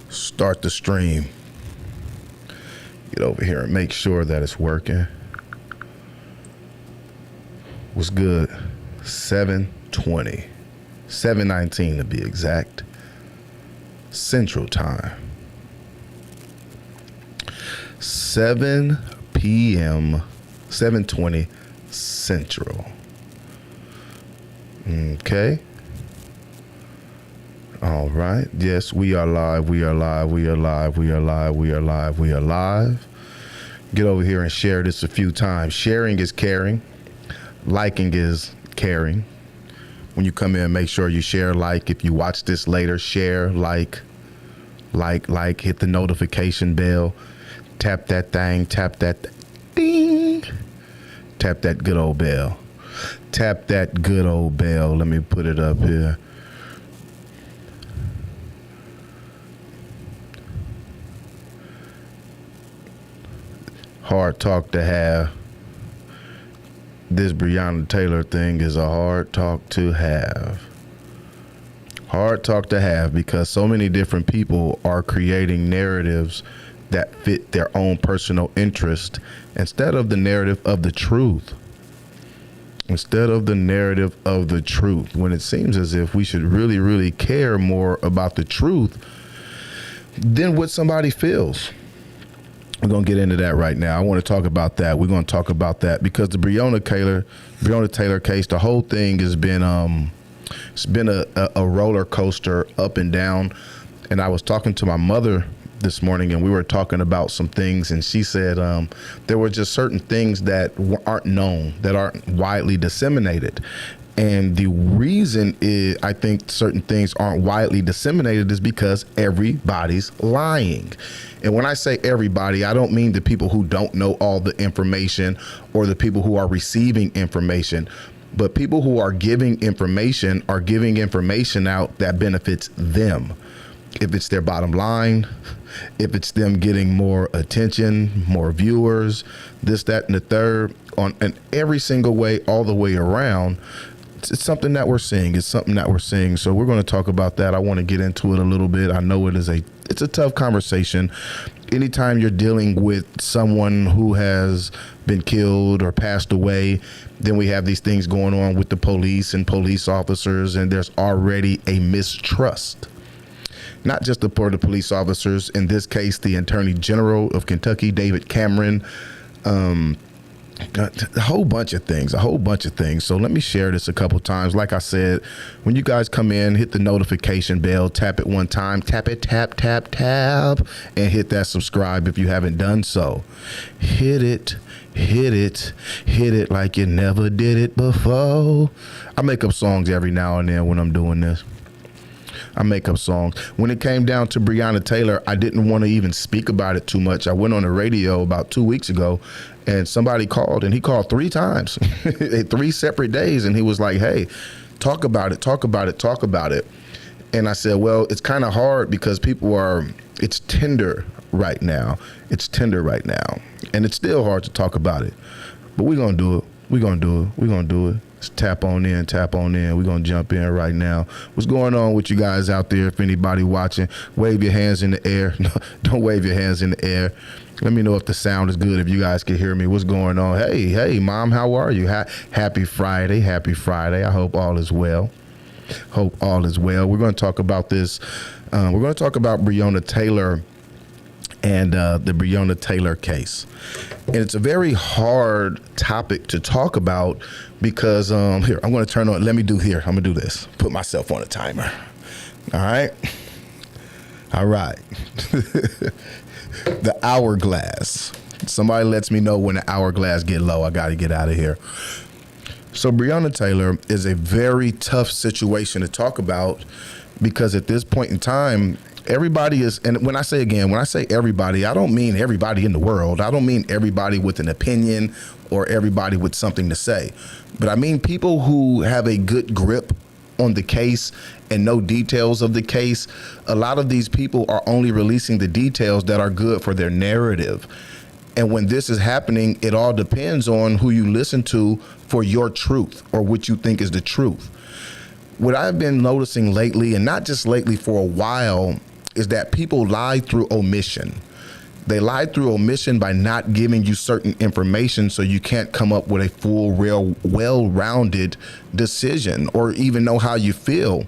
Start the stream. Get over here and make sure that it's working. What's good? 7:20, 7:19 to be exact, Central Time. 7 p.m., 7:20 Central. Okay. All right. Yes, we are live. We are live. We are live. We are live. We are live. We are live. Get over here and share this a few times. Sharing is caring. Liking is caring. When you come in, make sure you share, like. If you watch this later, share, like, hit the notification bell. Tap that thing. Tap that ding. Tap that good old bell. Tap that good old bell. Let me put it up here. Hard talk to have. This Breonna Taylor thing is a hard talk to have. Hard talk to have because so many different people are creating narratives that fit their own personal interest instead of the narrative of the truth. Instead of the narrative of the truth, when it seems as if we should really, really care more about the truth than what somebody feels. We're going to get into that right now. I want to talk about that. We're going to talk about that because the Breonna Taylor case, the whole thing has been it's been a roller coaster up and down. And I was talking to my mother this morning and we were talking about some things, and she said there were just certain things that aren't known, that aren't widely disseminated. And the reason is I think certain things aren't widely disseminated is because everybody's lying. And when I say everybody, I don't mean the people who don't know all the information or the people who are receiving information, but people who are giving information out that benefits them. If it's their bottom line, if it's them getting more attention, more viewers, this, that, and the third, in every single way, all the way around, it's something that we're seeing. It's something that we're seeing. So we're going to talk about that. I want to get into it a little bit. I know it's a tough conversation. Anytime you're dealing with someone who has been killed or passed away, then we have these things going on with the police and police officers, and there's already a mistrust. Not just for the police officers, in this case, the Attorney General of Kentucky, David Cameron, a whole bunch of things. So let me share this a couple times. Like I said, when you guys come in, hit the notification bell, tap it one time, tap, and hit that subscribe if you haven't done so. Hit it like you never did it before. I make up songs every now and then when I'm doing this. I make up songs. When it came down to Breonna Taylor, I didn't want to even speak about it too much. I went on the radio about 2 weeks ago and somebody called, and he called 3 times, 3 separate days. And he was like, hey, talk about it. And I said, well, it's kind of hard because it's tender right now. And it's still hard to talk about it, but we're going to do it. Let's tap on in. We're going to jump in right now. What's going on with you guys out there? If anybody watching, wave your hands in the air. No, don't wave your hands in the air. Let me know if the sound is good, if you guys can hear me. What's going on? Hey, Mom, how are you? Happy Friday. I hope all is well. We're going to talk about this. We're going to talk about Breonna Taylor and the Breonna Taylor case. And it's a very hard topic to talk about because here, I'm going to turn on, I'm going to do this. Put myself on a timer. All right. The hourglass. Somebody lets me know when the hourglass get low. I got to get out of here. So Breonna Taylor is a very tough situation to talk about because at this point in time, everybody is, and when I say everybody, I don't mean everybody in the world. I don't mean everybody with an opinion or everybody with something to say. But I mean people who have a good grip on the case and know details of the case. A lot of these people are only releasing the details that are good for their narrative. And when this is happening, it all depends on who you listen to for your truth or what you think is the truth. What I've been noticing lately, and not just lately, for a while, is that people lie through omission. They lie through omission by not giving you certain information, so you can't come up with a full, real, well-rounded decision or even know how you feel.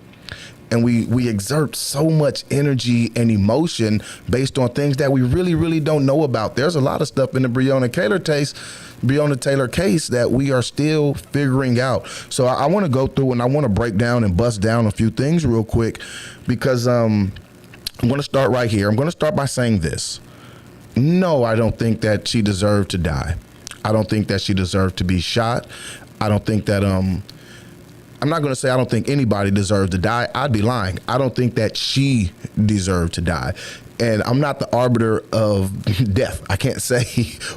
And we exert so much energy and emotion based on things that we really, really don't know about. There's a lot of stuff in the Breonna Taylor case that we are still figuring out. So I want to go through and I want to break down and bust down a few things real quick, because I'm going to start right here. I'm going to start by saying this. No, I don't think that she deserved to die. I don't think that she deserved to be shot. I don't think that, I'm not going to say I don't think anybody deserves to die. I'd be lying. I don't think that she deserved to die. And I'm not the arbiter of death. I can't say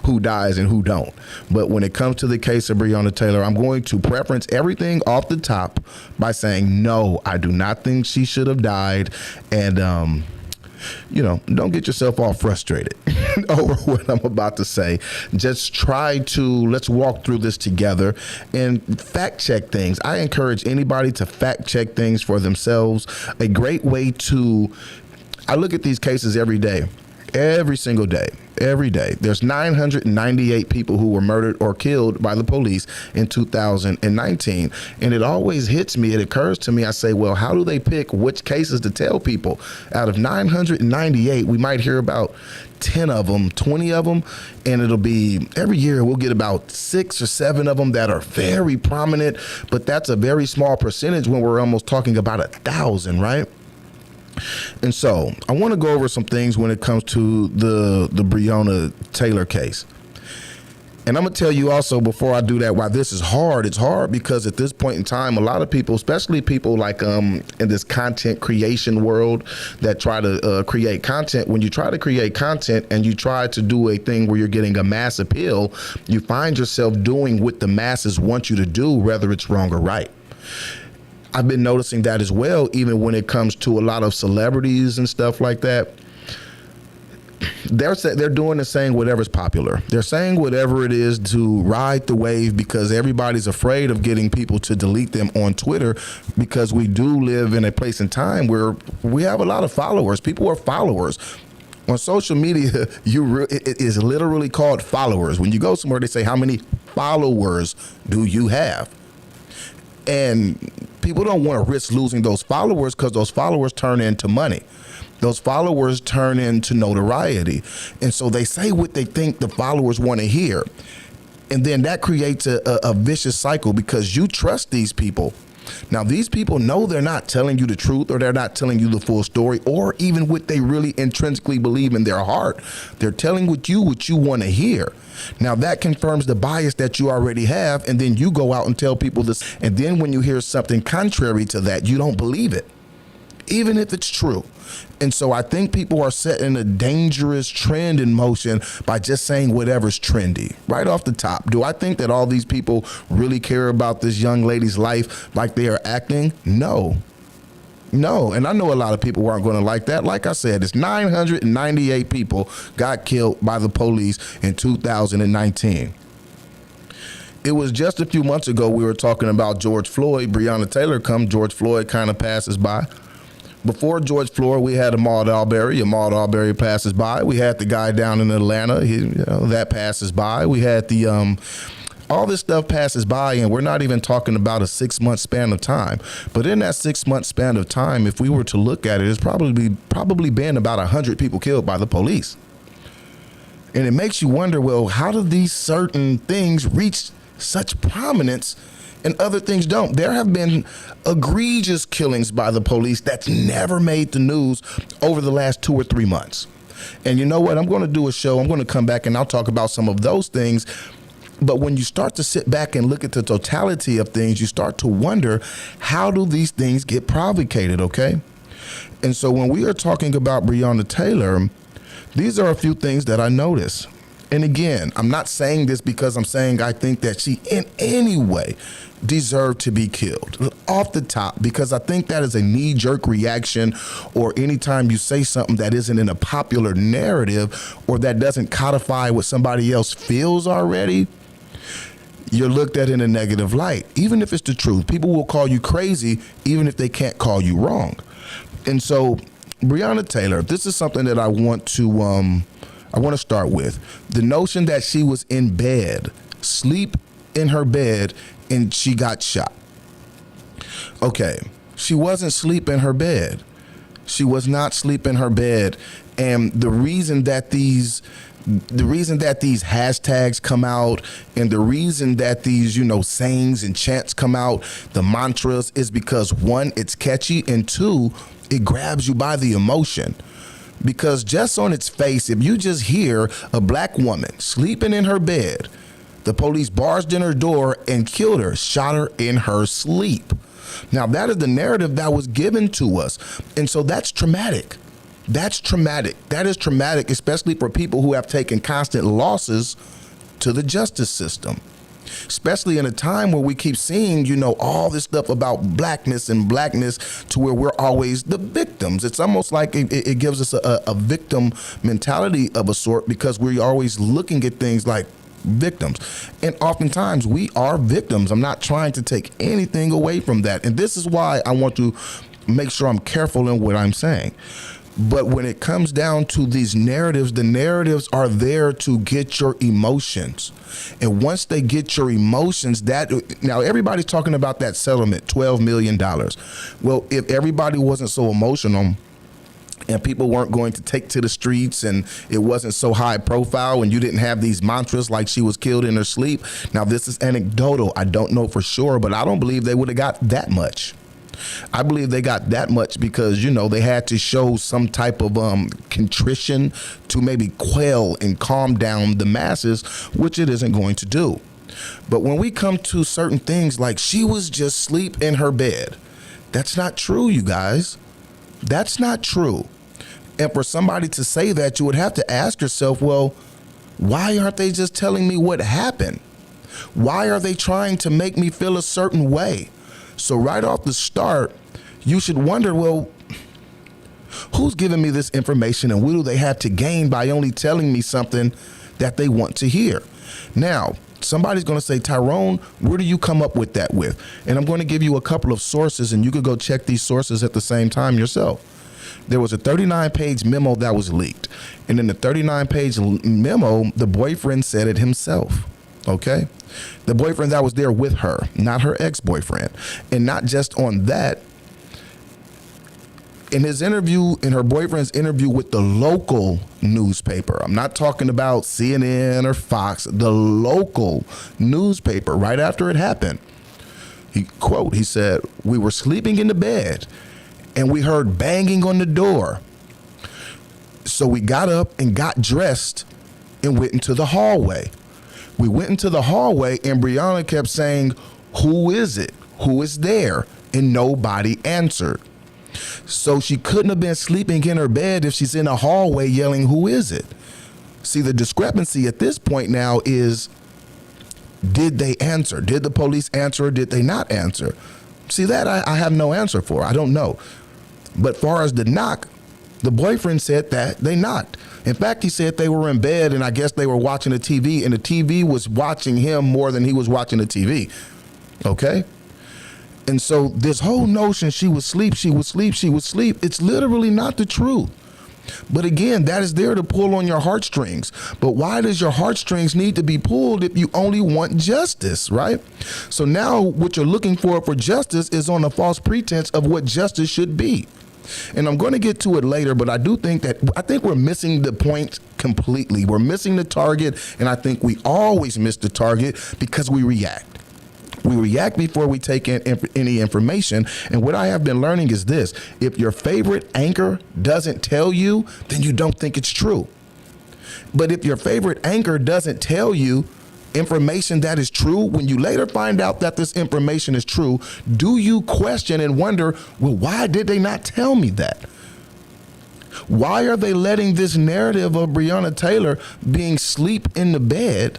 who dies and who don't. But when it comes to the case of Breonna Taylor, I'm going to preference everything off the top by saying, no, I do not think she should have died. And, don't get yourself all frustrated over what I'm about to say. Just let's walk through this together and fact check things. I encourage anybody to fact check things for themselves. A great way I look at these cases every day, every single day. Every day. There's 998 people who were murdered or killed by the police in 2019. And it always hits me. It occurs to me. I say, well, how do they pick which cases to tell people? Out of 998, we might hear about 10 of them, 20 of them. And it'll be every year we'll get about 6 or 7 of them that are very prominent. But that's a very small percentage when we're almost talking about 1,000, right? And so I want to go over some things when it comes to the Breonna Taylor case. And I'm going to tell you also before I do that why this is hard. It's hard because at this point in time, a lot of people, especially people like in this content creation world that try to create content, when you try to create content and you try to do a thing where you're getting a mass appeal, you find yourself doing what the masses want you to do, whether it's wrong or right. I've been noticing that as well, even when it comes to a lot of celebrities and stuff like that. They're doing and saying whatever's popular. They're saying whatever it is to ride the wave because everybody's afraid of getting people to delete them on Twitter, because we do live in a place and time where we have a lot of followers. People are followers. On social media, it is literally called followers. When you go somewhere, they say, how many followers do you have? And people don't want to risk losing those followers because those followers turn into money. Those followers turn into notoriety. And so they say what they think the followers want to hear. And then that creates a vicious cycle because you trust these people. Now, these people know they're not telling you the truth, or they're not telling you the full story, or even what they really intrinsically believe in their heart. They're telling what you want to hear. Now, that confirms the bias that you already have, and then you go out and tell people this. And then when you hear something contrary to that, you don't believe it, even if it's true. And so I think people are setting a dangerous trend in motion by just saying whatever's trendy right off the top. Do I think that all these people really care about this young lady's life like they are acting? No. And I know a lot of people aren't going to like that. Like I said, it's 998 people got killed by the police in 2019. It was just a few months ago we were talking about George Floyd. Breonna Taylor George Floyd kind of passes by. Before George Floyd, we had Ahmaud Arbery. Ahmaud Arbery passes by. We had the guy down in Atlanta. That passes by. We had all this stuff passes by, and we're not even talking about a 6-month span of time. But in that 6-month span of time, if we were to look at it, it's probably been about 100 people killed by the police. And it makes you wonder, well, how do these certain things reach such prominence and other things don't? There have been egregious killings by the police that's never made the news over the last 2 or 3 months. And you know what? I'm going to do a show. I'm going to come back and I'll talk about some of those things. But when you start to sit back and look at the totality of things, you start to wonder, how do these things get provocated, okay? And so when we are talking about Breonna Taylor, these are a few things that I notice. And again, I'm not saying this because I'm saying I think that she in any way deserved to be killed off the top, because I think that is a knee-jerk reaction, or anytime you say something that isn't in a popular narrative or that doesn't codify what somebody else feels already, you're looked at in a negative light. Even if it's the truth, people will call you crazy even if they can't call you wrong. And so Breonna Taylor, this is something that I want to start with. The notion that she was in bed, sleep in her bed, and she got shot. Okay, she wasn't asleep in her bed. She was not asleep in her bed. And the reason that these hashtags come out, and the reason that these, sayings and chants come out, the mantras, is because one, it's catchy, and two, it grabs you by the emotion. Because just on its face, if you just hear a black woman sleeping in her bed, the police barged in her door and killed her, shot her in her sleep. Now, that is the narrative that was given to us. And so that's traumatic. That's traumatic. That is traumatic, especially for people who have taken constant losses to the justice system. Especially in a time where we keep seeing, all this stuff about blackness to where we're always the victims. It's almost like it gives us a victim mentality of a sort, because we're always looking at things like victims. And oftentimes we are victims. I'm not trying to take anything away from that. And this is why I want to make sure I'm careful in what I'm saying. But when it comes down to these narratives, the narratives are there to get your emotions. And once they get your emotions, now everybody's talking about that settlement, $12 million. Well, if everybody wasn't so emotional and people weren't going to take to the streets and it wasn't so high profile and you didn't have these mantras like she was killed in her sleep. Now, this is anecdotal. I don't know for sure, but I don't believe they would have got that much. I believe they got that much because, they had to show some type of contrition to maybe quell and calm down the masses, which it isn't going to do. But when we come to certain things like she was just asleep in her bed, that's not true, you guys. That's not true. And for somebody to say that, you would have to ask yourself, well, why aren't they just telling me what happened? Why are they trying to make me feel a certain way? So right off the start, you should wonder, well, who's giving me this information and what do they have to gain by only telling me something that they want to hear? Now, somebody's going to say, Tyrone, where do you come up with that with? And I'm going to give you a couple of sources, and you could go check these sources at the same time yourself. There was a 39-page memo that was leaked. And in the 39-page memo, the boyfriend said it himself. Okay? The boyfriend that was there with her, not her ex-boyfriend. And not just on that, in her boyfriend's interview with the local newspaper, I'm not talking about CNN or Fox, the local newspaper, right after it happened, he said, "We were sleeping in the bed and we heard banging on the door. So we got up and got dressed and went into the hallway. We went into the hallway and Breonna kept saying, 'Who is it? Who is there?' And nobody answered. So she couldn't have been sleeping in her bed if she's in a hallway yelling, 'Who is it?'" See, the discrepancy at this point now is, did they answer? Did the police answer or did they not answer? See, that I have no answer for. I don't know. But far as the knock, the boyfriend said that they knocked. In fact, he said they were in bed and I guess they were watching the TV and the TV was watching him more than he was watching the TV. Okay? And so this whole notion she was asleep, it's literally not the truth. But again, that is there to pull on your heartstrings. But why does your heartstrings need to be pulled if you only want justice, right? So now what you're looking for justice is on a false pretense of what justice should be. And I'm going to get to it later, but I think we're missing the point completely. We're missing the target, and I think we always miss the target because we react. We react before we take in any information. And what I have been learning is this: if your favorite anchor doesn't tell you, then you don't think it's true. But if your favorite anchor doesn't tell you information that is true, when you later find out that this information is true, do you question and wonder, well, why did they not tell me that? Why are they letting this narrative of Breonna Taylor being asleep in the bed,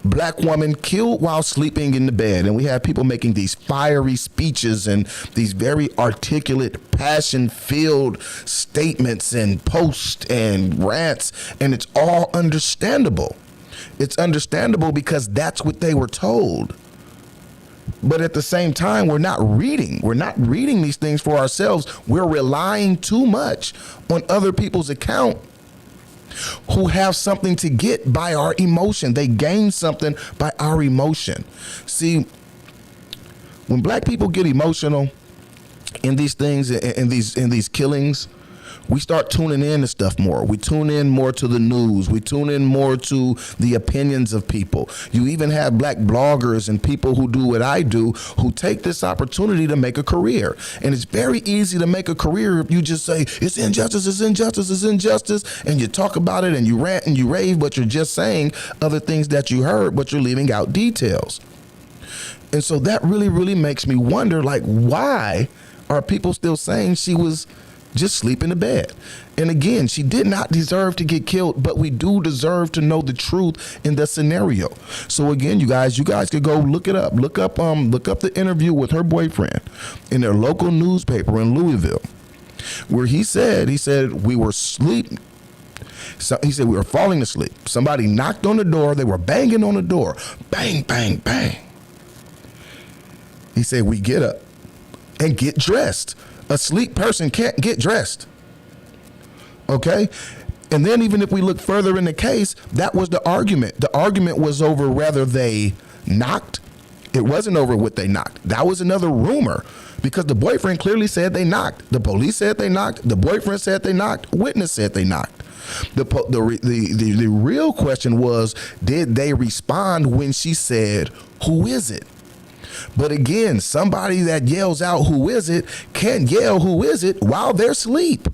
black woman killed while sleeping in the bed? And we have people making these fiery speeches and these very articulate, passion-filled statements and posts and rants, and it's all understandable. It's understandable because that's what they were told. But at the same time, we're not reading. We're not reading these things for ourselves. We're relying too much on other people's account who have something to get by our emotion. They gain something by our emotion. See, when black people get emotional in these things, in these killings, we start tuning in to stuff more. We tune in more to the news. We tune in more to the opinions of people. You even have black bloggers and people who do what I do, who take this opportunity to make a career. And it's very easy to make a career if you just say, it's injustice, it's injustice, it's injustice, and you talk about it and you rant and you rave, but you're just saying other things that you heard, but you're leaving out details. And so that really, really makes me wonder, like, why are people still saying she was just sleep in the bed? And again, she did not deserve to get killed, but we do deserve to know the truth in the scenario. So again, you guys could go look it up. Look up the interview with her boyfriend in their local newspaper in Louisville, where he said we were asleep. So he said we were falling asleep. Somebody knocked on the door. They were banging on the door. Bang, bang, bang. He said we get up and get dressed. A sleep person can't get dressed. Okay? And then even if we look further in the case, that was the argument. The argument was over whether they knocked. It wasn't over what they knocked. That was another rumor, because the boyfriend clearly said they knocked. The police said they knocked. The boyfriend said they knocked. Witness said they knocked. The real question was, did they respond when she said, "Who is it?" But again, somebody that yells out, "Who is it?" can't yell, "Who is it?" while they're asleep.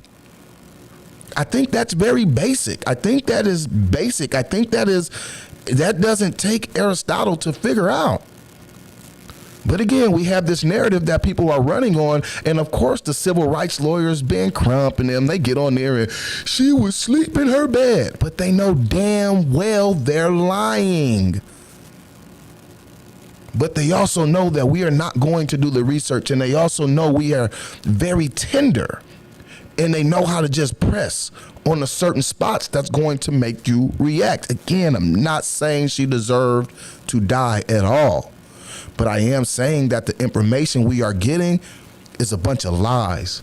I think that's very basic. I think that is basic. I think that doesn't take Aristotle to figure out. But again, we have this narrative that people are running on. And of course, the civil rights lawyers, Ben Crump and them, they get on there and she was asleep in her bed. But they know damn well they're lying. But they also know that we are not going to do the research, and they also know we are very tender, and they know how to just press on the certain spots that's going to make you react. Again, I'm not saying she deserved to die at all, but I am saying that the information we are getting is a bunch of lies.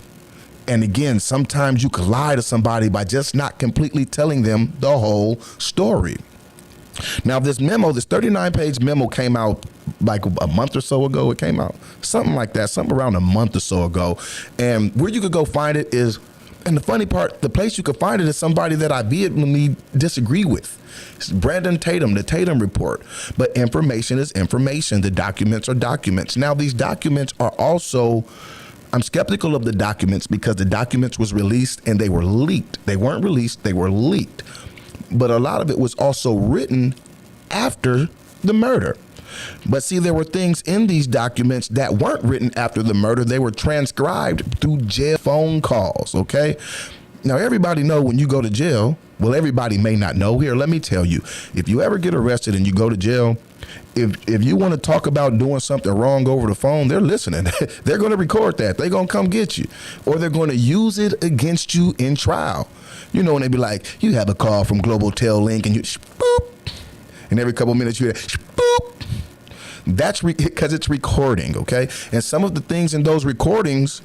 And again, sometimes you can lie to somebody by just not completely telling them the whole story. Now, this 39-page memo came out like a month or so ago. It came out something like that, something around a month or so ago. And where you could go find it is, and the funny part, the place you could find it is somebody that I vehemently disagree with. It's Brandon Tatum, the Tatum Report. But information is information. The documents are documents. Now, these documents are also, I'm skeptical of the documents because the documents was released and they were leaked. They weren't released, they were leaked. But a lot of it was also written after the murder. But see, there were things in these documents that weren't written after the murder. They were transcribed through jail phone calls, okay? Now, everybody know when you go to jail, well, everybody may not know. Here, let me tell you, if you ever get arrested and you go to jail, if you want to talk about doing something wrong over the phone, they're listening. They're going to record that. They're going to come get you, or they're going to use it against you in trial. You know, when they be like, you have a call from Global Tel Link, and you boop, and every couple minutes you hear boop. That's because it's recording, okay? And some of the things in those recordings,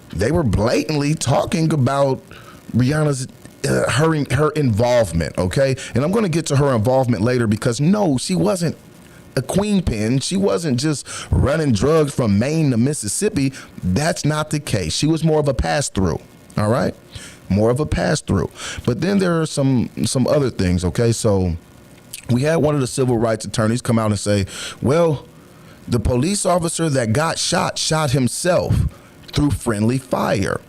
they were blatantly talking about Breonna's her involvement, okay? And I'm going to get to her involvement later, because no, she wasn't a queen pin. She wasn't just running drugs from Maine to Mississippi. That's not the case. She was more of a pass-through, all right? More of a pass-through. But then there are some other things, okay? So we had one of the civil rights attorneys come out and say, well, the police officer that got shot himself through friendly fire.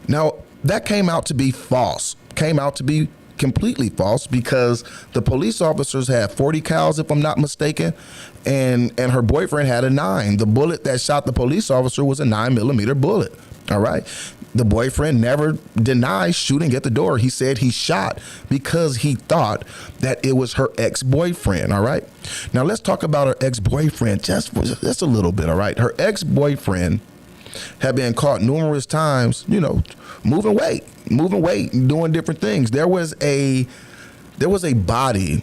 Now, that came out to be false, came out to be completely false, because the police officers had 40 cals, if I'm not mistaken, and her boyfriend had a 9. The bullet that shot the police officer was a 9mm bullet, all right? The boyfriend never denied shooting at the door. He said he shot because he thought that it was her ex-boyfriend, all right? Now, let's talk about her ex-boyfriend just a little bit, all right? Her ex-boyfriend had been caught numerous times, you know, moving weight, doing different things. There was a body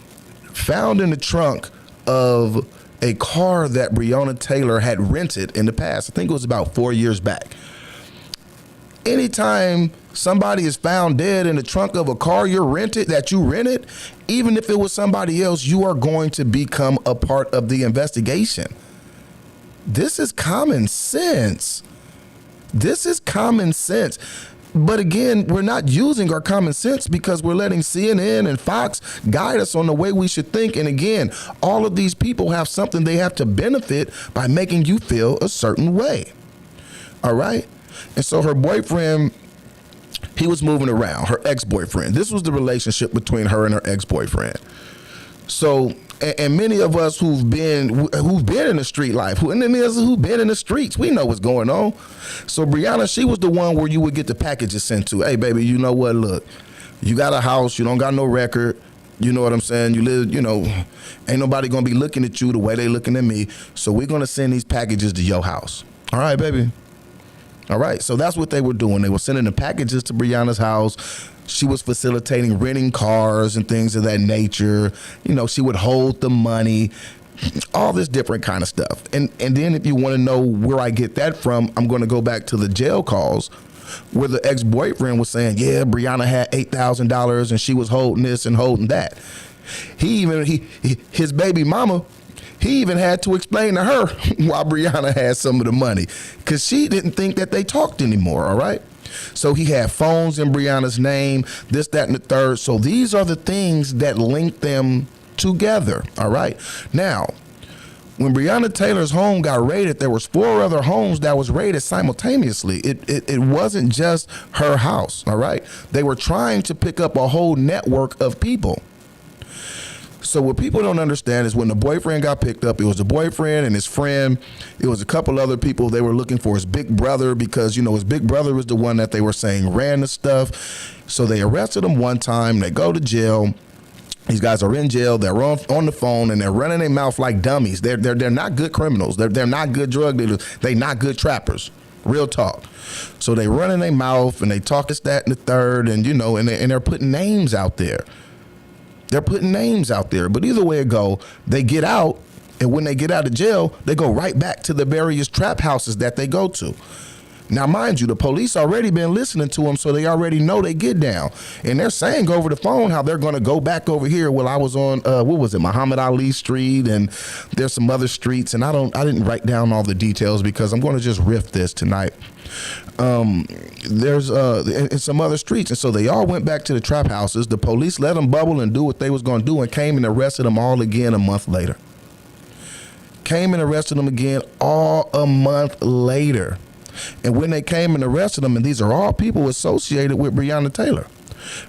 found in the trunk of a car that Breonna Taylor had rented in the past. I think it was about 4 years back. Anytime somebody is found dead in the trunk of a car you rented, even if it was somebody else, you are going to become a part of the investigation. This is common sense. This is common sense. But again, we're not using our common sense because we're letting CNN and Fox guide us on the way we should think. And again, all of these people have something they have to benefit by making you feel a certain way. All right. And so her boyfriend, he was moving around, her ex-boyfriend. This was the relationship between her and her ex-boyfriend. So, and many of us who've been in the street life, who've been in the streets, we know what's going on. So Breonna, she was the one where you would get the packages sent to. Hey, baby, you know what? Look, you got a house, you don't got no record. You know what I'm saying? You live, ain't nobody gonna be looking at you the way they looking at me. So we're gonna send these packages to your house. All right, baby. All right, so that's what they were doing. They were sending the packages to Breonna's house. She was facilitating renting cars and things of that nature. She would hold the money, all this different kind of stuff. And then if you want to know where I get that from, I'm going to go back to the jail calls where the ex-boyfriend was saying, yeah, Breonna had $8,000 and she was holding this and holding that. His baby mama, he even had to explain to her why Breonna had some of the money because she didn't think that they talked anymore, all right? So he had phones in Breonna's name, this, that, and the third. So these are the things that link them together, all right? Now, when Breonna Taylor's home got raided, there was 4 other homes that was raided simultaneously. It wasn't just her house, all right? They were trying to pick up a whole network of people. So what people don't understand is when the boyfriend got picked up, it was the boyfriend and his friend. It was a couple other people. They were looking for his big brother because, his big brother was the one that they were saying ran the stuff. So they arrested him one time. They go to jail. These guys are in jail. They're on the phone and they're running their mouth like dummies. They're not good criminals. They're not good drug dealers. They're not good trappers. Real talk. So they run in their mouth and they talk this, that, and the third, and they're putting names out there. They're putting names out there, but either way it go, they get out, and when they get out of jail, they go right back to the various trap houses that they go to. Now, mind you, the police already been listening to them, so they already know they get down. And they're saying over the phone how they're going to go back over here. Well, I was on, Muhammad Ali Street, and there's some other streets, and I didn't write down all the details because I'm going to just riff this tonight. There's in some other streets, and so they all went back to the trap houses. The police let them bubble and do what they was going to do and came and arrested them all again a month later. Came and arrested them again all a month later. And when they came and arrested them, and these are all people associated with Breonna Taylor,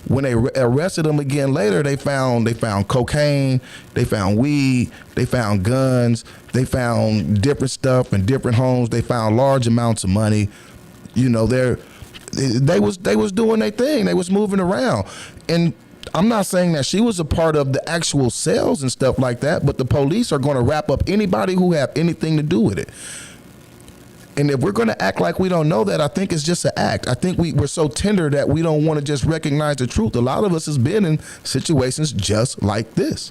when they arrested them again later, they found cocaine, they found weed, they found guns, they found different stuff in different homes, they found large amounts of money. They was doing their thing. They was moving around. And I'm not saying that she was a part of the actual sales and stuff like that, but the police are going to wrap up anybody who have anything to do with it. And if we're going to act like we don't know that, I think it's just an act. I think we're so tender that we don't want to just recognize the truth. A lot of us has been in situations just like this.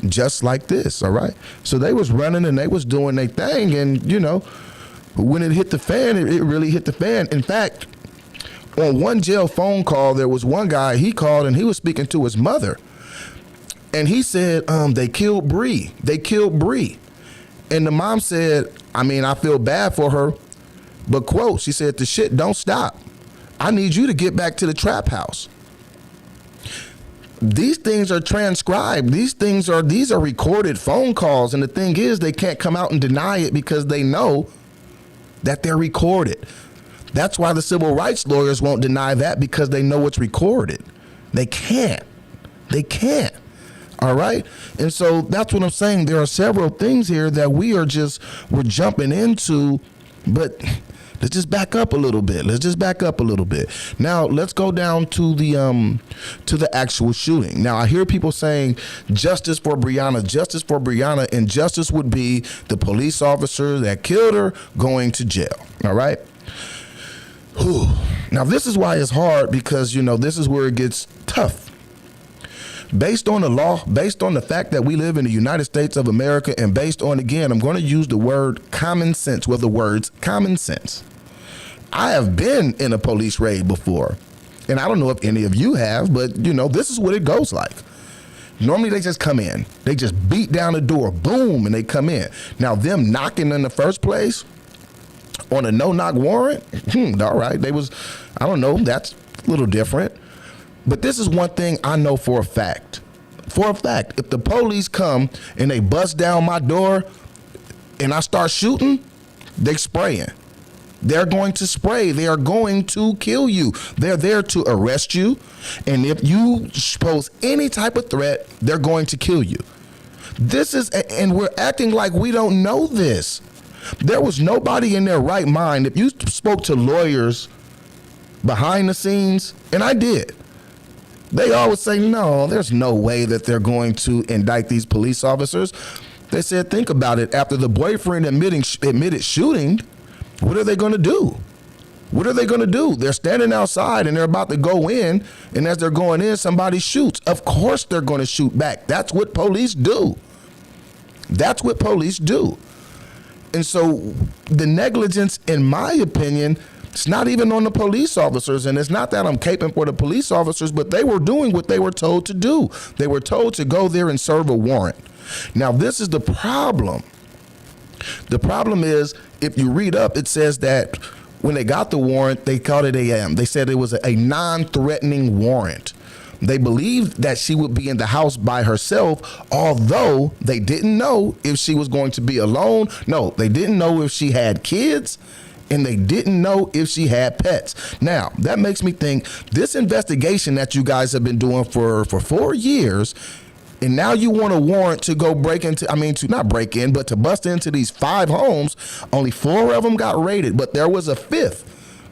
Just like this, all right? So they was running and they was doing their thing, and, when it hit the fan, it really hit the fan. In fact, on one jail phone call, there was one guy, he called and he was speaking to his mother. And he said, they killed Bree. They killed Bree. And the mom said, I feel bad for her, but quote, she said, the shit don't stop. I need you to get back to the trap house. These things are transcribed. These are recorded phone calls. And the thing is, they can't come out and deny it because they know that they're recorded. That's why the civil rights lawyers won't deny that, because they know it's recorded. They can't. All right. And so that's what I'm saying. There are several things here that we're jumping into, but let's just back up a little bit. Now let's go down to the actual shooting. Now I hear people saying justice for Breonna, and justice would be the police officer that killed her going to jail. All right. Whew. Now this is why it's hard, because this is where it gets tough. Based on the law, based on the fact that we live in the United States of America, and based on, again, I'm going to use the word common sense, well, the words common sense. I have been in a police raid before, and I don't know if any of you have, but this is what it goes like. Normally they just come in, they just beat down the door, boom, and they come in. Now them knocking in the first place on a no-knock warrant, all right, I don't know, that's a little different. But this is one thing I know for a fact. For a fact, if the police come and they bust down my door and I start shooting, they spraying. They're going to spray. They are going to kill you. They're there to arrest you. And if you pose any type of threat, they're going to kill you. And we're acting like we don't know this. There was nobody in their right mind. If you spoke to lawyers behind the scenes, and I did, they always say, no, there's no way that they're going to indict these police officers. They said, think about it. After the boyfriend admitted shooting, what are they going to do? What are they going to do? They're standing outside and they're about to go in, and as they're going in, somebody shoots. Of course they're going to shoot back. That's what police do. That's what police do. And so the negligence, in my opinion, it's not even on the police officers, and it's not that I'm caping for the police officers, but they were doing what they were told to do. They were told to go there and serve a warrant. Now, this is the problem. The problem is, if you read up, it says that when they got the warrant, they called it they said it was a non-threatening warrant. They believed that she would be in the house by herself, although they didn't know if she was going to be alone. No, they didn't know if she had kids, and they didn't know if she had pets. Now, that makes me think this investigation that you guys have been doing for 4 years, and now you want a warrant to go to bust into these 5 homes. Only 4 of them got raided, but there was a 5th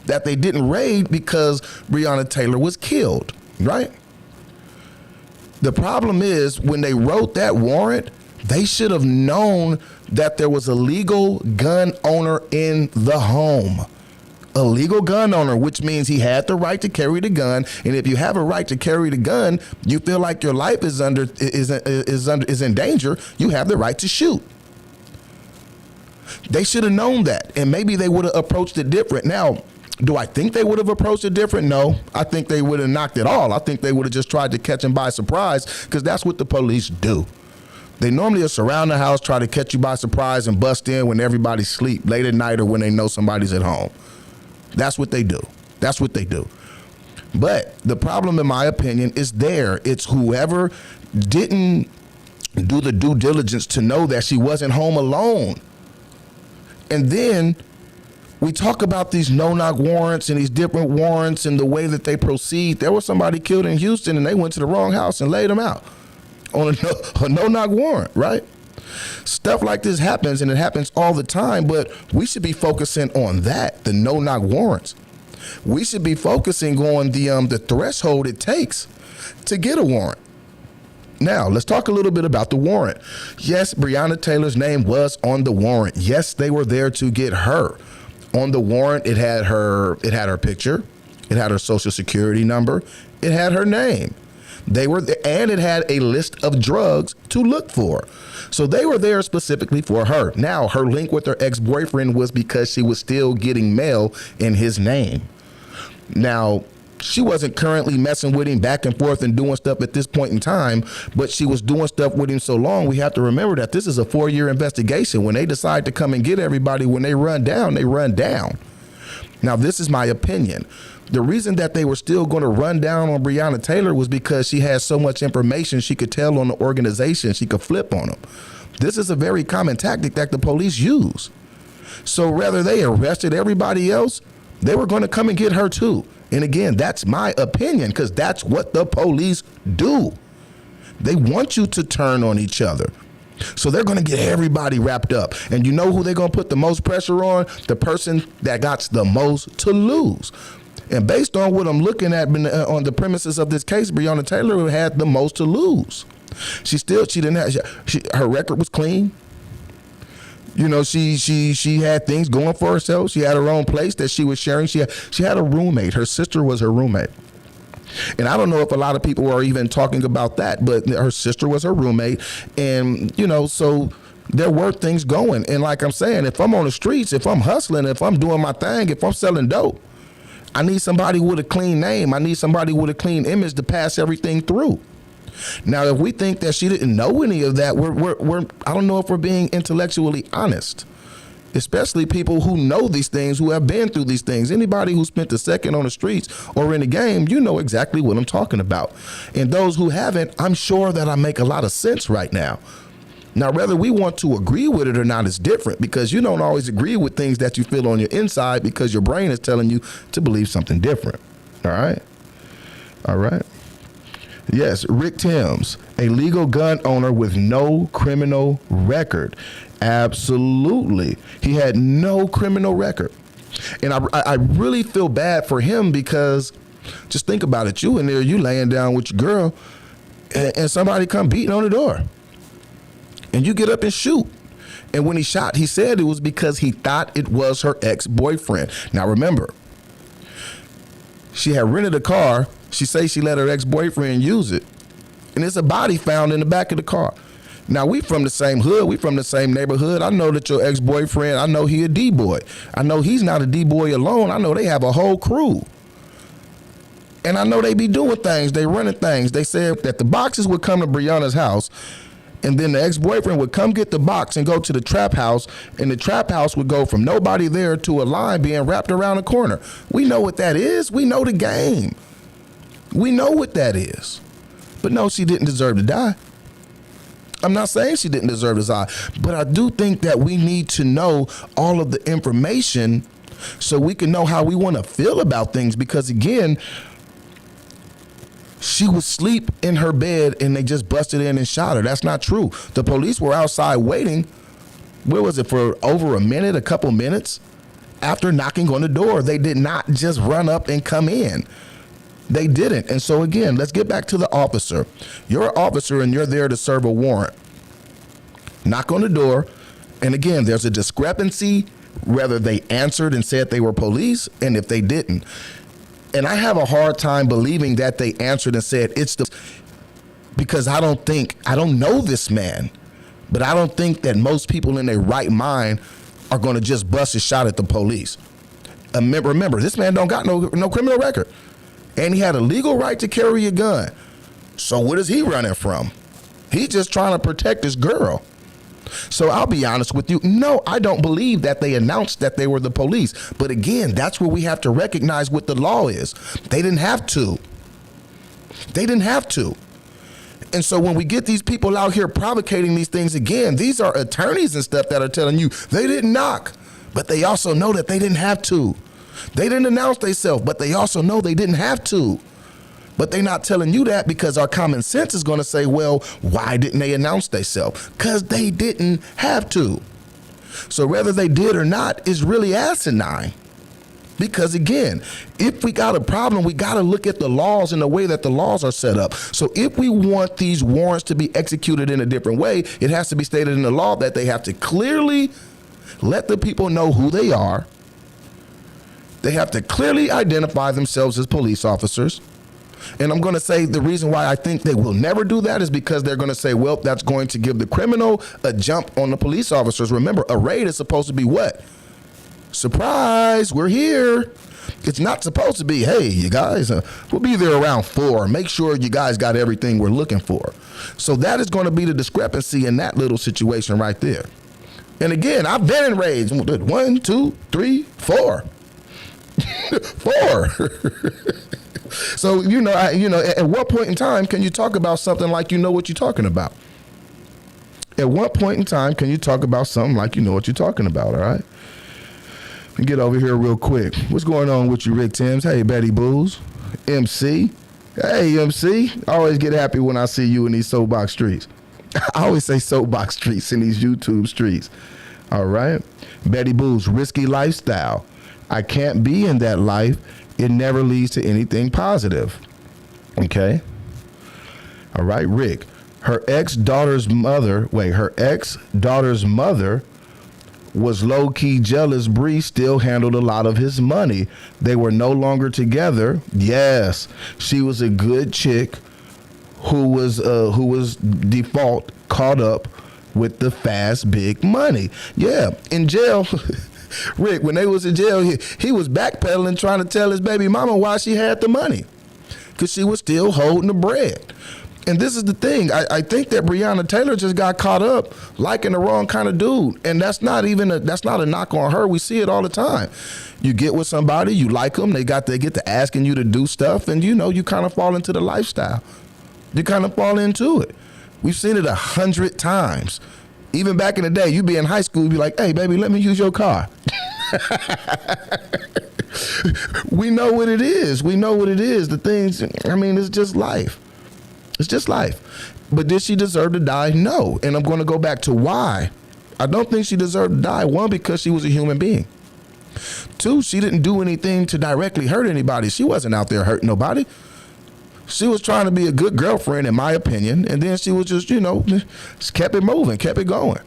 that they didn't raid because Breonna Taylor was killed, right? The problem is, when they wrote that warrant, they should have known that there was a legal gun owner in the home. A legal gun owner, which means he had the right to carry the gun. And if you have a right to carry the gun, you feel like your life is in danger, you have the right to shoot. They should have known that, and maybe they would have approached it different. Now, do I think they would have approached it different? No, I think they would have knocked it all. I think they would have just tried to catch him by surprise, because that's what the police do. They normally are surround the house, try to catch you by surprise and bust in when everybody's asleep late at night or when they know somebody's at home. That's what they do. That's what they do. But the problem, in my opinion, is there. It's whoever didn't do the due diligence to know that she wasn't home alone. And then we talk about these no-knock warrants and these different warrants and the way that they proceed. There was somebody killed in Houston, and they went to the wrong house and laid them out on a no-knock warrant, right? Stuff like this happens, and it happens all the time, but we should be focusing on that, the no-knock warrants. We should be focusing on the threshold it takes to get a warrant. Now, let's talk a little bit about the warrant. Yes, Breonna Taylor's name was on the warrant. Yes, they were there to get her. On the warrant, it had her picture, it had her social security number, it had her name. They were there, and it had a list of drugs to look for. So they were there specifically for her. Now, her link with her ex-boyfriend was because she was still getting mail in his name. Now, she wasn't currently messing with him back and forth and doing stuff at this point in time, but she was doing stuff with him so long. We have to remember that this is a 4-year investigation. When they decide to come and get everybody, when they run down, they run down. Now, this is my opinion. The reason that they were still going to run down on Breonna Taylor was because she had so much information she could tell on the organization. She could flip on them. This is a very common tactic that the police use. So rather they arrested everybody else, they were going to come and get her too. And again, that's my opinion, because that's what the police do. They want you to turn on each other. So they're going to get everybody wrapped up. And you know who they're going to put the most pressure on? The person that got the most to lose. And based on what I'm looking at on the premises of this case, Breonna Taylor had the most to lose. She didn't have, her record was clean. You know, she had things going for herself. She had her own place that she was sharing. She had a roommate. Her sister was her roommate. And I don't know if a lot of people are even talking about that, but her sister was her roommate. And, so there were things going. And like I'm saying, if I'm on the streets, if I'm hustling, if I'm doing my thing, if I'm selling dope, I need somebody with a clean name. I need somebody with a clean image to pass everything through. Now, if we think that she didn't know any of that, I don't know if we're being intellectually honest. Especially people who know these things, who have been through these things. Anybody who spent a second on the streets or in the game, you know exactly what I'm talking about. And those who haven't, I'm sure that I make a lot of sense right now. Now, whether we want to agree with it or not is different, because you don't always agree with things that you feel on your inside because your brain is telling you to believe something different. All right. Yes, Rick Timms, a legal gun owner with no criminal record. Absolutely. He had no criminal record. And I really feel bad for him, because just think about it. You in there, you laying down with your girl, and somebody come beating on the door. And you get up and shoot. And when he shot, he said it was because he thought it was her ex-boyfriend. Now remember, she had rented a car. She says she let her ex-boyfriend use it. And there's a body found in the back of the car. Now, we from the same hood. We from the same neighborhood. I know that your ex-boyfriend, I know he a D-boy. I know he's not a D-boy alone. I know they have a whole crew. And I know they be doing things. They running things. They said that the boxes would come to Breonna's house, and then the ex-boyfriend would come get the box and go to the trap house, and the trap house would go from nobody there to a line being wrapped around the corner. We know what that is. We know the game. We know what that is. But no, she didn't deserve to die. I'm not saying she didn't deserve to die, but I do think that we need to know all of the information so we can know how we want to feel about things, because again, she was asleep in her bed and they just busted in and shot her. That's not true. The police were outside waiting. Where was it? For over a minute, a couple minutes after knocking on the door. They did not just run up and come in. They didn't. And so again, let's get back to the officer. You're an officer and you're there to serve a warrant. Knock on the door. And again, there's a discrepancy whether they answered and said they were police and if they didn't. And I have a hard time believing that they answered and said because I don't know this man, but I don't think that most people in their right mind are going to just bust a shot at the police. Remember, this man don't got no criminal record. And he had a legal right to carry a gun. So what is he running from? He's just trying to protect his girl. So I'll be honest with you. No, I don't believe that they announced that they were the police. But again, that's where we have to recognize what the law is. They didn't have to. They didn't have to. And so when we get these people out here provocating these things again, these are attorneys and stuff that are telling you they didn't knock, but they also know that they didn't have to. They didn't announce themselves, but they also know they didn't have to. But they're not telling you that because our common sense is going to say, well, why didn't they announce themselves? Because they didn't have to. So whether they did or not is really asinine. Because again, if we got a problem, we got to look at the laws and the way that the laws are set up. So if we want these warrants to be executed in a different way, it has to be stated in the law that they have to clearly let the people know who they are. They have to clearly identify themselves as police officers. And I'm going to say the reason why I think they will never do that is because they're going to say, well, that's going to give the criminal a jump on the police officers. Remember, a raid is supposed to be what? Surprise, we're here. It's not supposed to be, hey, you guys, we'll be there around 4. Make sure you guys got everything we're looking for. So that is going to be the discrepancy in that little situation right there. And again, I've been in raids. 1, 2, 3, 4. 4. So, at what point in time can you talk about something like you know what you're talking about? At what point in time can you talk about something like you know what you're talking about, all right? Let me get over here real quick. What's going on with you, Rick Timms? Hey, Betty Booze. MC. Hey, MC. I always get happy when I see you in these soapbox streets. I always say soapbox streets in these YouTube streets. All right? Betty Booze, risky lifestyle. I can't be in that life. It never leads to anything positive. Okay? All right, Rick. Her ex-daughter's mother was low-key jealous Bree still handled a lot of his money. They were no longer together. Yes, she was a good chick who was default caught up with the fast big money. Yeah, in jail. Rick, when they was in jail, he was backpedaling trying to tell his baby mama why she had the money, because she was still holding the bread. And this is the thing. I think that Breonna Taylor just got caught up liking the wrong kind of dude. And that's not a knock on her. We see it all the time. You get with somebody, you like them, they get to asking you to do stuff, and you kind of fall into the lifestyle. You kind of fall into it. We've seen it 100 times. Even back in the day, you'd be in high school, you'd be like, hey, baby, let me use your car. We know what it is. We know what it is. The things, it's just life. It's just life. But did she deserve to die? No. And I'm going to go back to why. I don't think she deserved to die. One, because she was a human being. Two, she didn't do anything to directly hurt anybody. She wasn't out there hurting nobody. She was trying to be a good girlfriend, in my opinion. And then she was just, just kept it moving, kept it going.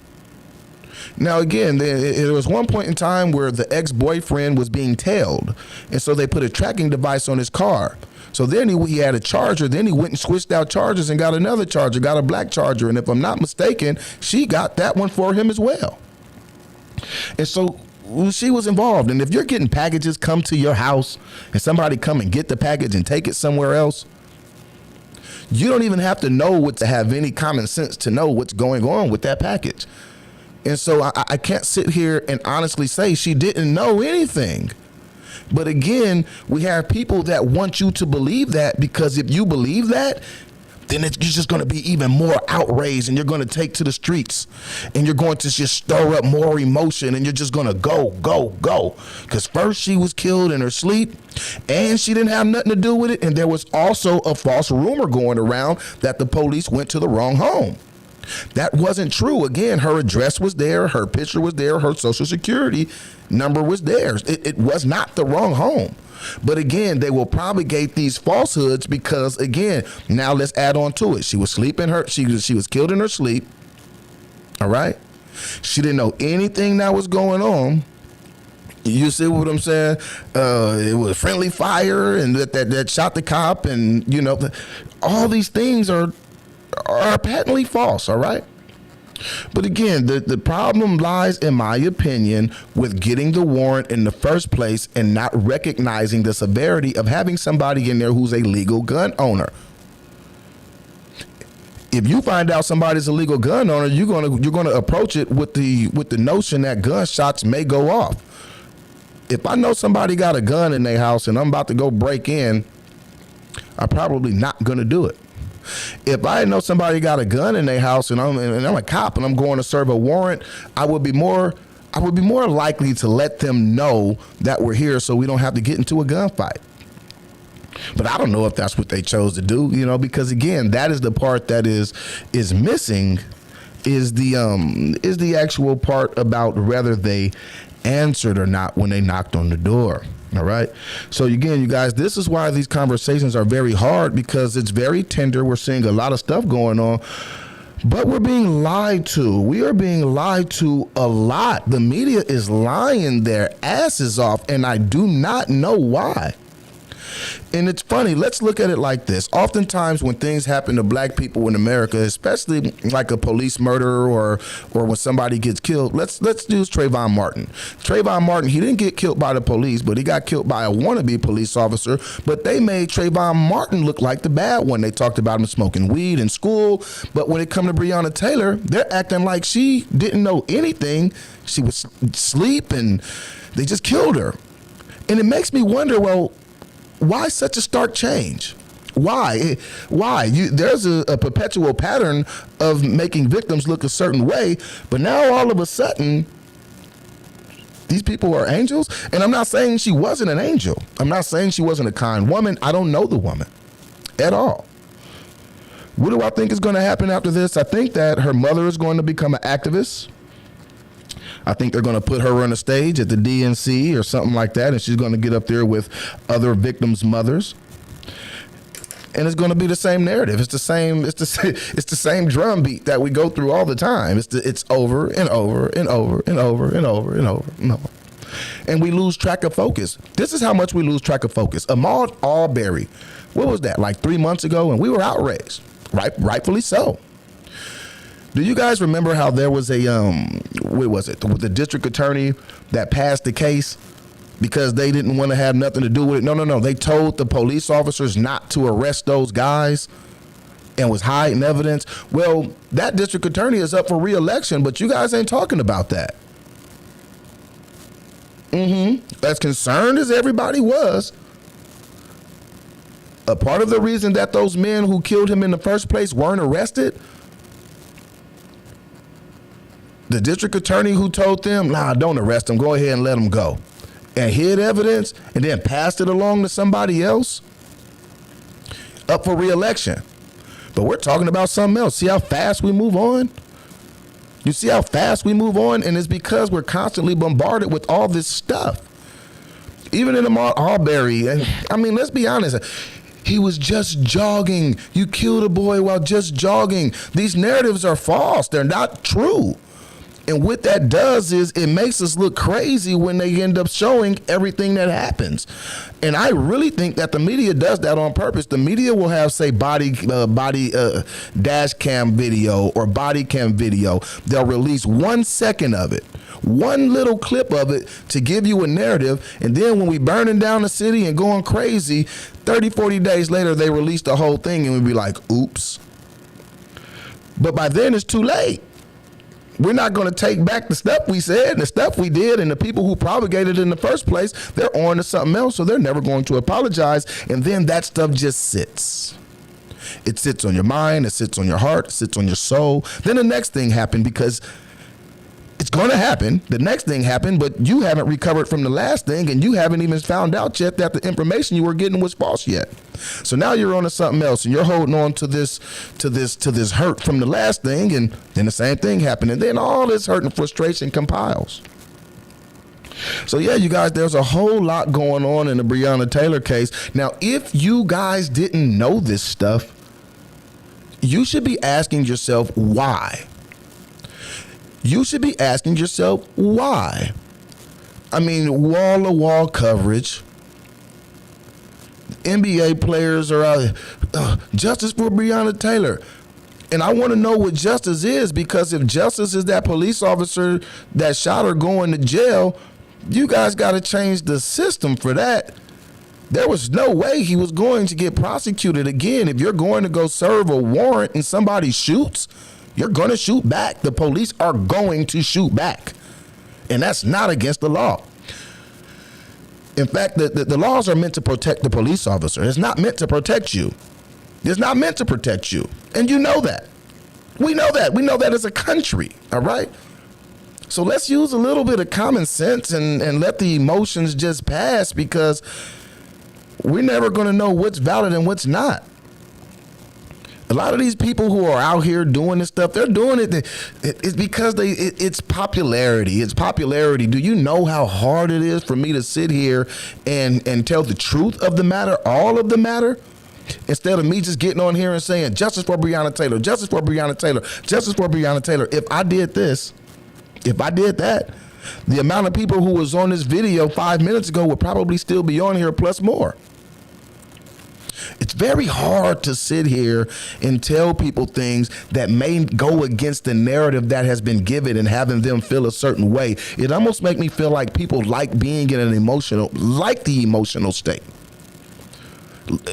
Now, again, there was one point in time where the ex-boyfriend was being tailed. And so they put a tracking device on his car. So then he had a Charger. Then he went and switched out Chargers and got another Charger, got a black Charger. And if I'm not mistaken, she got that one for him as well. And so she was involved. And if you're getting packages come to your house and somebody come and get the package and take it somewhere else, you don't even have to know what to have any common sense to know what's going on with that package. And so I can't sit here and honestly say she didn't know anything. But again, we have people that want you to believe that, because if you believe that, then you're just going to be even more outraged, and you're going to take to the streets, and you're going to just stir up more emotion, and you're just going to go. Because first she was killed in her sleep, and she didn't have nothing to do with it. And there was also a false rumor going around that the police went to the wrong home. That wasn't true. Again, her address was there, her picture was there, her social security number was there. It was not the wrong home. But again, they will propagate these falsehoods because, again, now let's add on to it. She was she was killed in her sleep. All right. She didn't know anything that was going on. You see what I'm saying? It was friendly fire, and that shot the cop, and all these things are patently false. All right. But again, the problem lies, in my opinion, with getting the warrant in the first place and not recognizing the severity of having somebody in there who's a legal gun owner. If you find out somebody's a legal gun owner, you're gonna approach it with the notion that gunshots may go off. If I know somebody got a gun in their house and I'm about to go break in, I'm probably not gonna do it. If I know somebody got a gun in their house and I'm a cop and I'm going to serve a warrant, I would be more likely to let them know that we're here so we don't have to get into a gunfight. But I don't know if that's what they chose to do, because again, that is the part that is missing, is the actual part about whether they answered or not when they knocked on the door. All right. So again, you guys, this is why these conversations are very hard, because it's very tender. We're seeing a lot of stuff going on, but we're being lied to. We are being lied to a lot. The media is lying their asses off, and I do not know why. And it's funny. Let's look at it like this. Oftentimes when things happen to black people in America, especially like a police murder or when somebody gets killed, let's use Trayvon Martin. Trayvon Martin, he didn't get killed by the police, but he got killed by a wannabe police officer. But they made Trayvon Martin look like the bad one. They talked about him smoking weed in school. But when it comes to Breonna Taylor, they're acting like she didn't know anything. She was asleep and they just killed her. And it makes me wonder, well, why such a stark change? Why? There's a perpetual pattern of making victims look a certain way, but now all of a sudden, these people are angels? And I'm not saying she wasn't an angel. I'm not saying she wasn't a kind woman. I don't know the woman at all. What do I think is going to happen after this? I think that her mother is going to become an activist. I think they're going to put her on a stage at the DNC or something like that, and she's going to get up there with other victims' mothers. And it's going to be the same narrative. It's the same. It's the same drum beat that we go through all the time. It's over and over and over and over and over and over and over. And we lose track of focus. This is how much we lose track of focus. Ahmaud Arbery, what was that, like 3 months ago? And we were outraged, rightfully so. Do you guys remember how there was a, what was it, the district attorney that passed the case because they didn't want to have nothing to do with it? No. They told the police officers not to arrest those guys and was hiding evidence. Well, that district attorney is up for re-election, but you guys ain't talking about that. As concerned as everybody was, a part of the reason that those men who killed him in the first place weren't arrested, the district attorney who told them, nah, don't arrest them, go ahead and let them go, and hid evidence and then passed it along to somebody else, up for re-election. But we're talking about something else. See how fast we move on? You see how fast we move on? And it's because we're constantly bombarded with all this stuff. Even in Ahmaud Arbery, I mean, let's be honest. He was just jogging. You killed a boy while just jogging. These narratives are false. They're not true. And what that does is it makes us look crazy when they end up showing everything that happens. And I really think that the media does that on purpose. The media will have, say, body dash cam video or body cam video. They'll release 1 second of it, one little clip of it to give you a narrative. And then when we burning down the city and going crazy, 30, 40 days later, they release the whole thing and we'd be like, oops. But by then it's too late. We're not going to take back the stuff we said and the stuff we did, and the people who propagated it in the first place, they're on to something else, so they're never going to apologize. And then that stuff just sits. It sits on your mind, it sits on your heart, it sits on your soul. Then the next thing happened, because it's going to happen. The next thing happened, but you haven't recovered from the last thing, and you haven't even found out yet that the information you were getting was false yet. So now you're on to something else, and you're holding on to this hurt from the last thing, and then the same thing happened, and then all this hurt and frustration compiles. So yeah, you guys, there's a whole lot going on in the Breonna Taylor case. Now, if you guys didn't know this stuff, you should be asking yourself why. You should be asking yourself why. I mean, wall-to-wall coverage. NBA players are out, justice for Breonna Taylor. And I want to know what justice is, because if justice is that police officer that shot her going to jail, you guys got to change the system for that. There was no way he was going to get prosecuted again. If you're going to go serve a warrant and somebody shoots, you're going to shoot back. The police are going to shoot back. And that's not against the law. In fact, the laws are meant to protect the police officer. It's not meant to protect you. It's not meant to protect you. And you know that. We know that. We know that as a country. All right? So let's use a little bit of common sense and let the emotions just pass, because we're never going to know what's valid and what's not. A lot of these people who are out here doing this stuff, they're doing it's because it's popularity. It's popularity. Do you know how hard it is for me to sit here and tell the truth of the matter, all of the matter, instead of me just getting on here and saying, justice for Breonna Taylor, justice for Breonna Taylor, justice for Breonna Taylor. If I did this, if I did that, the amount of people who was on this video 5 minutes ago would probably still be on here, plus more. It's very hard to sit here and tell people things that may go against the narrative that has been given and having them feel a certain way. It almost makes me feel like people like being in an the emotional state,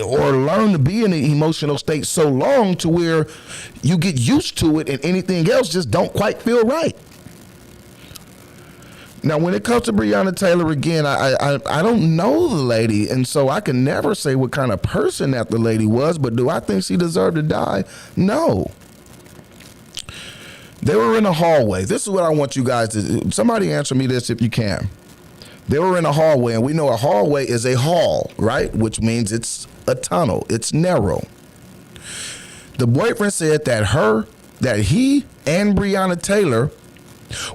or learn to be in an emotional state so long to where you get used to it and anything else just don't quite feel right. Now, when it comes to Breonna Taylor, again, I don't know the lady, and so I can never say what kind of person that the lady was, but do I think she deserved to die? No. They were in a hallway. This is what I want you guys to, somebody answer me this if you can. They were in a hallway, and we know a hallway is a hall, right? Which means it's a tunnel. It's narrow. The boyfriend said that he and Breonna Taylor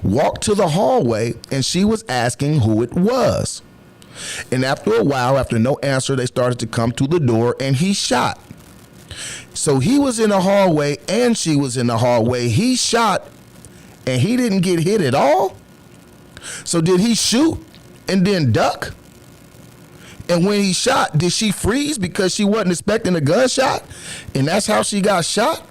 walked to the hallway, and she was asking who it was. And after a while, after no answer, they started to come to the door, and he shot. So he was in the hallway and she was in the hallway. He shot and he didn't get hit at all. So did he shoot and then duck? And when he shot, did she freeze because she wasn't expecting a gunshot? And that's how she got shot?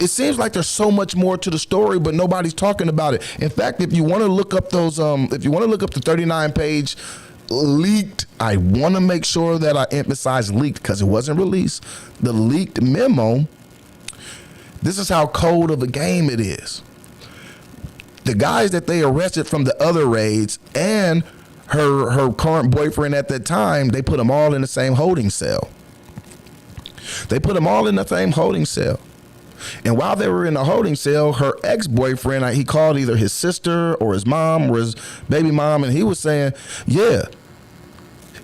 It seems like there's so much more to the story, but nobody's talking about it. In fact, if you want to look up those, if you want to look up the 39-page leaked, I want to make sure that I emphasize leaked because it wasn't released. The leaked memo, this is how cold of a game it is. The guys that they arrested from the other raids and her current boyfriend at that time, they put them all in the same holding cell. They put them all in the same holding cell. And while they were in the holding cell, her ex-boyfriend, he called either his sister or his mom or his baby mom, and he was saying, yeah,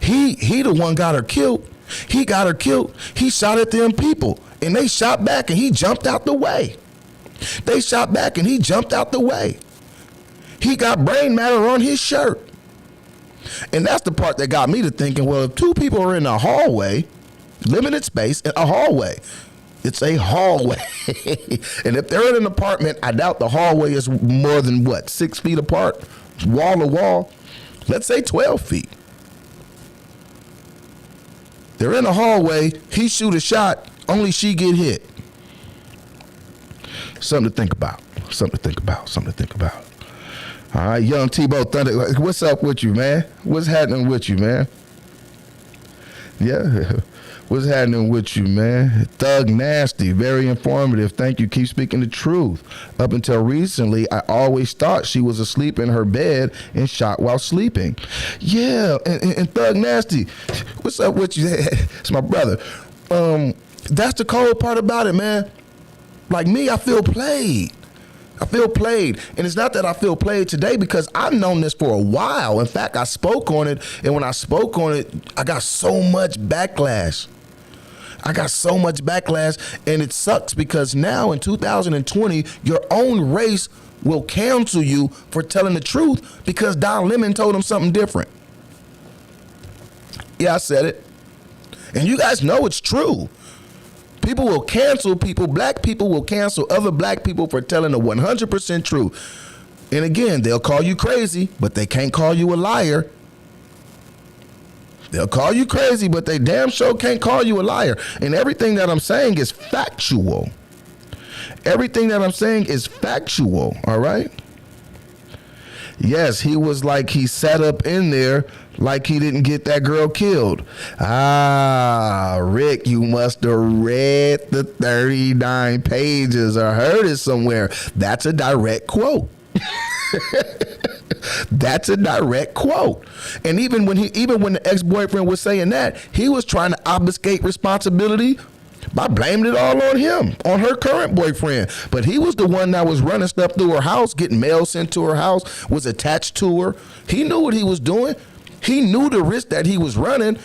he the one got her killed. He got her killed. He shot at them people, and they shot back, and he jumped out the way. They shot back, and he jumped out the way. He got brain matter on his shirt. And that's the part that got me to thinking, well, if two people are in a hallway, limited space, a hallway, it's a hallway. And if they're in an apartment, I doubt the hallway is more than 6 feet apart, wall to wall. Let's say 12 feet. They're in a hallway, he shoot a shot, only she get hit. Something to think about. Something to think about. Something to think about. All right, young Tebow Thunder, what's up with you, man? What's happening with you, man? Yeah, what's happening with you, man? Thug Nasty, very informative. Thank you. Keep speaking the truth. Up until recently, I always thought she was asleep in her bed and shot while sleeping. Yeah, and Thug Nasty, what's up with you? It's my brother. That's the cold part about it, man. Like me, I feel played. I feel played. And it's not that I feel played today because I've known this for a while. In fact, I spoke on it. And when I spoke on it, I got so much backlash. And it sucks because now in 2020, your own race will cancel you for telling the truth because Don Lemon told him something different. Yeah, I said it. And you guys know it's true. People will cancel people. Black people will cancel other black people for telling the 100% truth. And again, they'll call you crazy, but they can't call you a liar. They'll call you crazy, but they damn sure can't call you a liar. And everything that I'm saying is factual. Everything that I'm saying is factual, all right? Yes, he was like he sat up in there like he didn't get that girl killed. Ah, Rick, you must have read the 39 pages or heard it somewhere. That's a direct quote. That's a direct quote. And even when the ex-boyfriend was saying that, he was trying to obfuscate responsibility by blaming it all on him, on her current boyfriend. But he was the one that was running stuff through her house, getting mail sent to her house, was attached to her. He knew what he was doing. He knew the risk that he was running.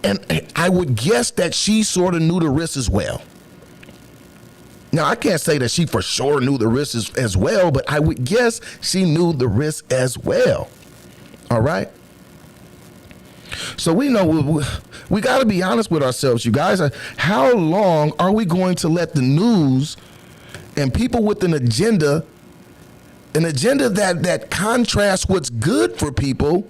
And I would guess that she sort of knew the risk as well. Now, I can't say that she for sure knew the risk as well, but I would guess she knew the risk as well. All right? So we know we got to be honest with ourselves, you guys. How long are we going to let the news and people with an agenda that contrasts what's good for people,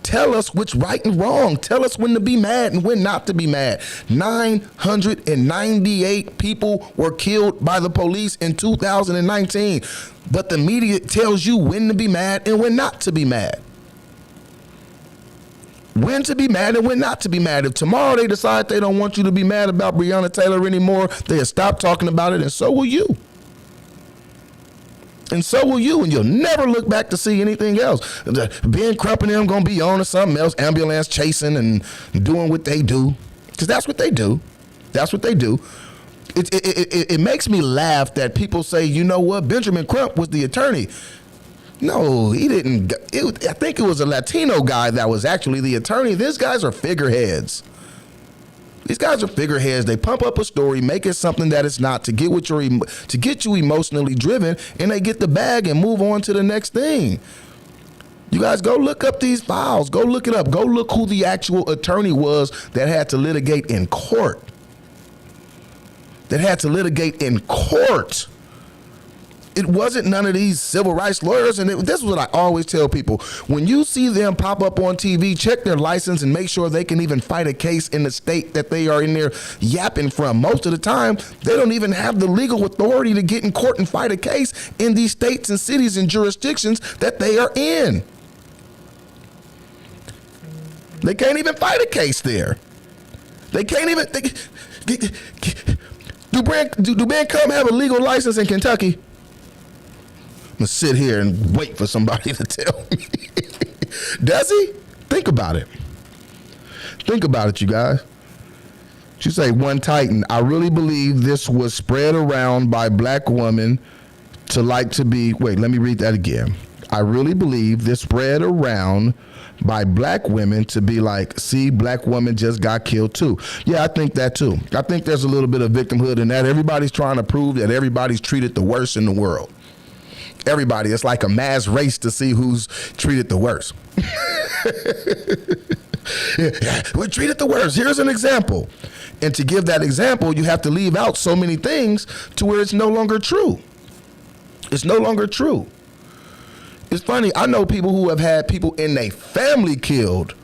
tell us what's right and wrong, tell us when to be mad and when not to be mad? 998 people were killed by the police in 2019, but the media tells you when to be mad and when not to be mad. When to be mad and when not to be mad. If tomorrow they decide they don't want you to be mad about Breonna Taylor anymore, they'll stop talking about it, and so will you. And so will you, and you'll never look back to see anything else. Ben Crump and them gonna be on to something else, ambulance chasing and doing what they do, because that's what they do. That's what they do. It makes me laugh that people say, you know what, Benjamin Crump was the attorney. No, he didn't. I think it was a Latino guy that was actually the attorney. These guys are figureheads. These guys are figureheads. They pump up a story, make it something that it's not to get you emotionally driven, and they get the bag and move on to the next thing. You guys go look up these files. Go look it up. Go look who the actual attorney was that had to litigate in court. that had to litigate in court. It wasn't none of these civil rights lawyers. And this is what I always tell people. When you see them pop up on TV, check their license and make sure they can even fight a case in the state that they are in there yapping from. Most of the time, they don't even have the legal authority to get in court and fight a case in these states and cities and jurisdictions that they are in. They can't even fight a case there. They can't even. Do Ben Come have a legal license in Kentucky? I'm gonna sit here and wait for somebody to tell me. Does he? Think about it. Think about it, you guys. You say one Titan. I really believe this was spread around by black women to like to be. Wait, let me read that again. I really believe this spread around by black women to be like, see, black woman just got killed too. Yeah, I think that too. I think there's a little bit of victimhood in that. Everybody's trying to prove that everybody's treated the worst in the world. Everybody, it's like a mass race to see who's treated the worst. Yeah, we're treated the worst. Here's an example. And to give that example, you have to leave out so many things to where it's no longer true. It's no longer true. It's funny, I know people who have had people in their family killed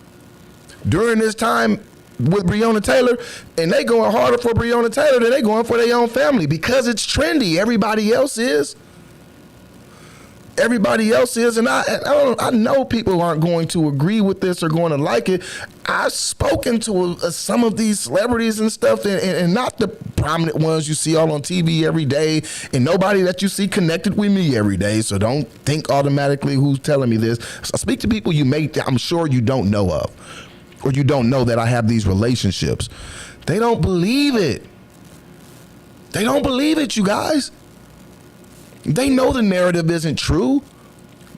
during this time with Breonna Taylor, and they going harder for Breonna Taylor than they going for their own family because it's trendy. Everybody else is. Everybody else is, and I know people aren't going to agree with this or going to like it. I've spoken to some of these celebrities and stuff, and not the prominent ones you see all on TV every day, and nobody that you see connected with me every day. So don't think automatically who's telling me this. I speak to people I'm sure you don't know of, or you don't know that I have these relationships. They don't believe it. They don't believe it, you guys. They know the narrative isn't true,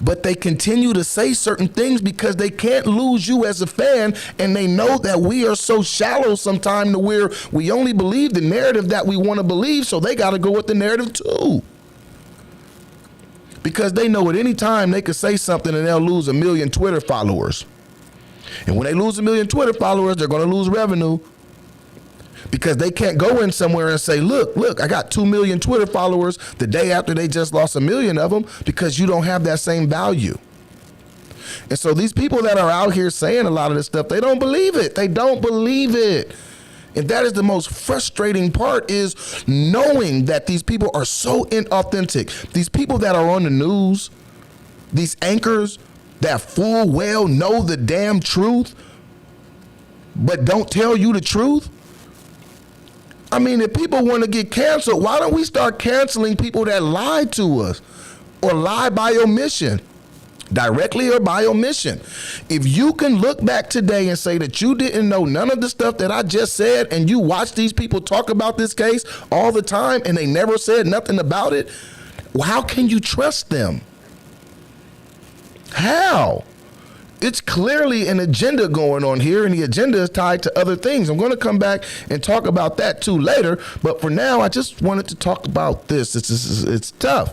but they continue to say certain things because they can't lose you as a fan, and they know that we are so shallow sometimes to where we only believe the narrative that we want to believe, so they got to go with the narrative too. Because they know at any time they could say something and they'll lose 1 million Twitter followers. And when they lose 1 million Twitter followers, they're going to lose revenue. Because they can't go in somewhere and say, look, I got 2 million Twitter followers the day after they just lost 1 million of them, because you don't have that same value. And so these people that are out here saying a lot of this stuff, they don't believe it. They don't believe it. And that is the most frustrating part, is knowing that these people are so inauthentic. These people that are on the news, these anchors that full well know the damn truth, but don't tell you the truth. I mean, if people want to get canceled, why don't we start canceling people that lie to us or lie by omission, directly or by omission? If you can look back today and say that you didn't know none of the stuff that I just said, and you watch these people talk about this case all the time and they never said nothing about it, well, how can you trust them? How? It's clearly an agenda going on here, and the agenda is tied to other things. I'm going to come back and talk about that too later, but for now, I just wanted to talk about this. It's tough.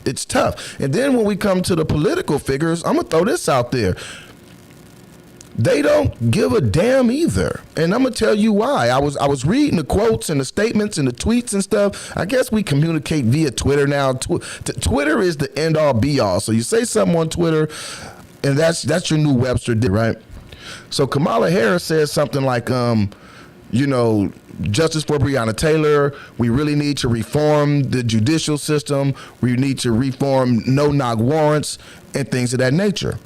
It's tough. And then when we come to the political figures, I'm going to throw this out there. They don't give a damn either. And I'm going to tell you why. I was reading the quotes and the statements and the tweets and stuff. I guess we communicate via Twitter now. Twitter is the end all be all. So you say something on Twitter, and that's your new Webster, right? So Kamala Harris says something like, justice for Breonna Taylor. We really need to reform the judicial system. We need to reform no-knock warrants and things of that nature.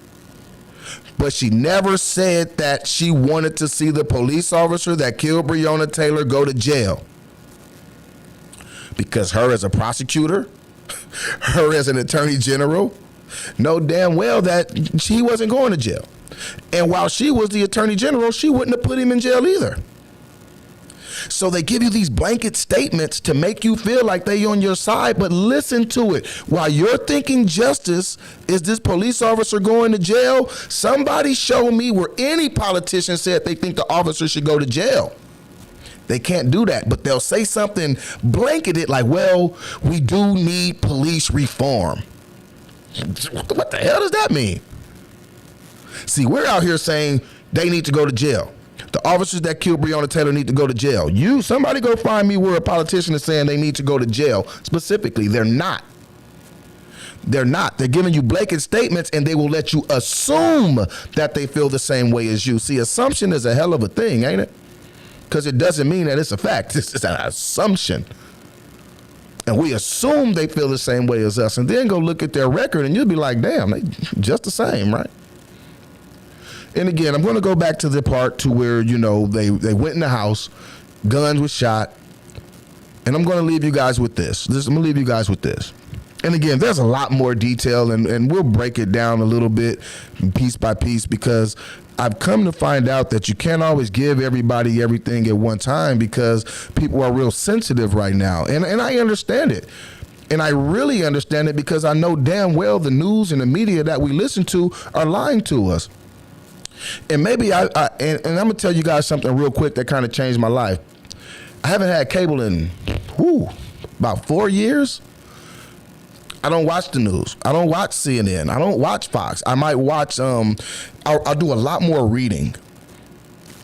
But she never said that she wanted to see the police officer that killed Breonna Taylor go to jail. Because her as a prosecutor, her as an attorney general, know damn well that she wasn't going to jail. And while she was the attorney general, she wouldn't have put him in jail either. So they give you these blanket statements to make you feel like they on your side, but listen to it. While you're thinking justice is this police officer going to jail, somebody show me where any politician said they think the officer should go to jail. They can't do that, but they'll say something blanketed like, well, we do need police reform. What the hell does that mean? See, we're out here saying they need to go to jail. The officers that killed Breonna Taylor need to go to jail. Somebody go find me where a politician is saying they need to go to jail. Specifically, they're not. They're not. They're giving you blanket statements, and they will let you assume that they feel the same way as you. See, assumption is a hell of a thing, ain't it? Because it doesn't mean that it's a fact. It's an assumption. And we assume they feel the same way as us, and then go look at their record, and you'll be like, damn, they just the same, right? And again, I'm going to go back to the part to where, they went in the house, guns were shot, and I'm going to leave you guys with this. I'm going to leave you guys with this. And again, there's a lot more detail, and we'll break it down a little bit piece by piece, because I've come to find out that you can't always give everybody everything at one time, because people are real sensitive right now. And I understand it. And I really understand it, because I know damn well the news and the media that we listen to are lying to us. And maybe and I'm going to tell you guys something real quick that kind of changed my life. I haven't had cable in about 4 years. I don't watch the news. I don't watch CNN. I don't watch Fox. I might watch, I'll do a lot more reading.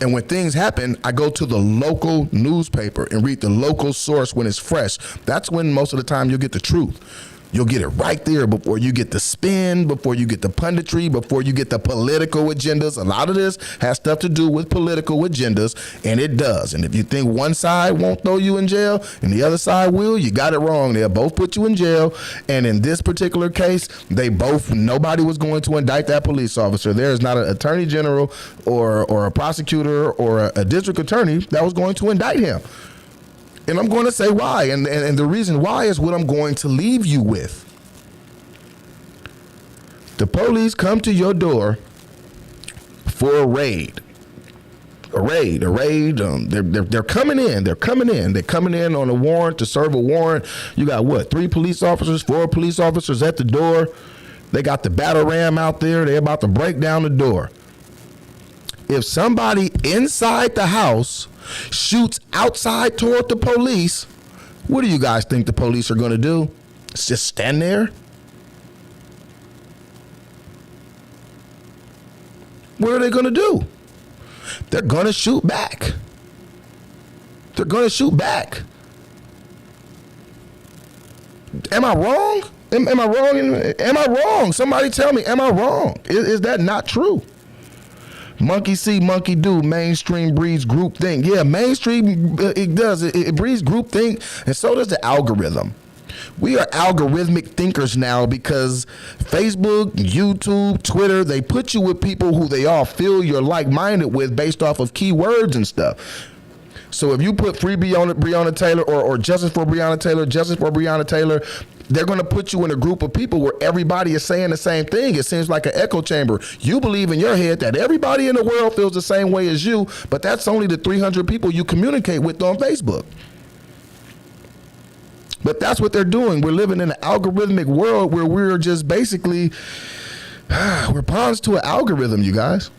And when things happen, I go to the local newspaper and read the local source when it's fresh. That's when most of the time you'll get the truth. You'll get it right there before you get the spin, before you get the punditry, before you get the political agendas. A lot of this has stuff to do with political agendas, and it does. And if you think one side won't throw you in jail and the other side will, you got it wrong. They'll both put you in jail. And in this particular case, nobody was going to indict that police officer. There is not an attorney general or a prosecutor or a district attorney that was going to indict him. And I'm going to say why. And the reason why is what I'm going to leave you with. The police come to your door for a raid. They're coming in. They're coming in on a warrant to serve a warrant. You got 3 police officers, 4 police officers at the door. They got the battle ram out there. They're about to break down the door. If somebody inside the house shoots outside toward the police, what do you guys think the police are going to do? Just stand there? What are they going to do? They're going to shoot back. They're going to shoot back. Am I wrong? Am I wrong? Am I wrong? Somebody tell me, am I wrong? Is that not true? Monkey see, monkey do. Mainstream breeds groupthink. Yeah, mainstream, it does. It breeds groupthink, and so does the algorithm. We are algorithmic thinkers now, because Facebook, YouTube, Twitter, they put you with people who they all feel you're like-minded with based off of keywords and stuff. So if you put free Breonna Taylor or justice for Breonna Taylor, they're going to put you in a group of people where everybody is saying the same thing. It seems like an echo chamber. You believe in your head that everybody in the world feels the same way as you, but that's only the 300 people you communicate with on Facebook. But that's what they're doing. We're living in an algorithmic world where we're just basically, we're pawns to an algorithm, you guys.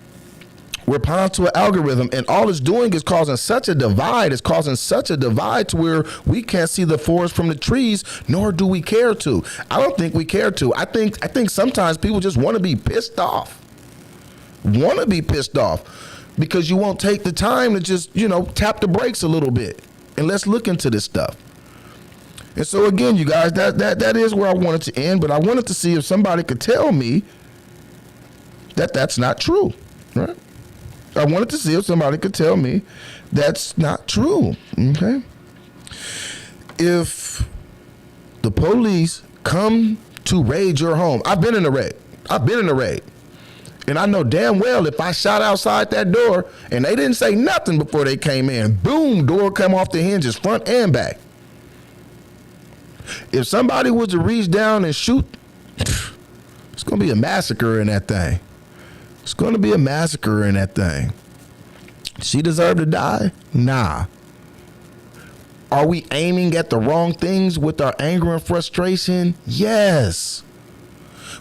We're pawns to an algorithm, and all it's doing is causing such a divide. It's causing such a divide to where we can't see the forest from the trees, nor do we care to. I don't think we care to. I think sometimes people just want to be pissed off. Because you won't take the time to just, tap the brakes a little bit and let's look into this stuff. And so again, you guys, that is where I wanted to end, but I wanted to see if somebody could tell me that that's not true, right? I wanted to see if somebody could tell me that's not true, okay? If the police come to raid your home, I've been in a raid. And I know damn well if I shot outside that door and they didn't say nothing before they came in, boom, door come off the hinges, front and back. If somebody was to reach down and shoot, it's going to be a massacre in that thing. It's going to be a massacre in that thing. She deserved to die? Nah. Are we aiming at the wrong things with our anger and frustration? Yes.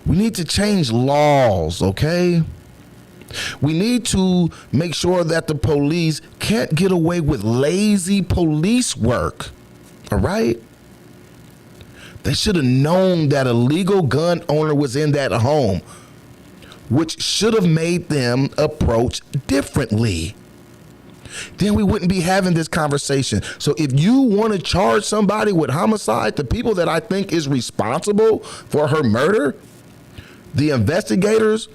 We need to change laws, okay? We need to make sure that the police can't get away with lazy police work, all right? They should have known that a legal gun owner was in that home, which should have made them approach differently. then we wouldn't be having this conversation. So if you want to charge somebody with homicide, the people that I think is responsible for her murder, the investigators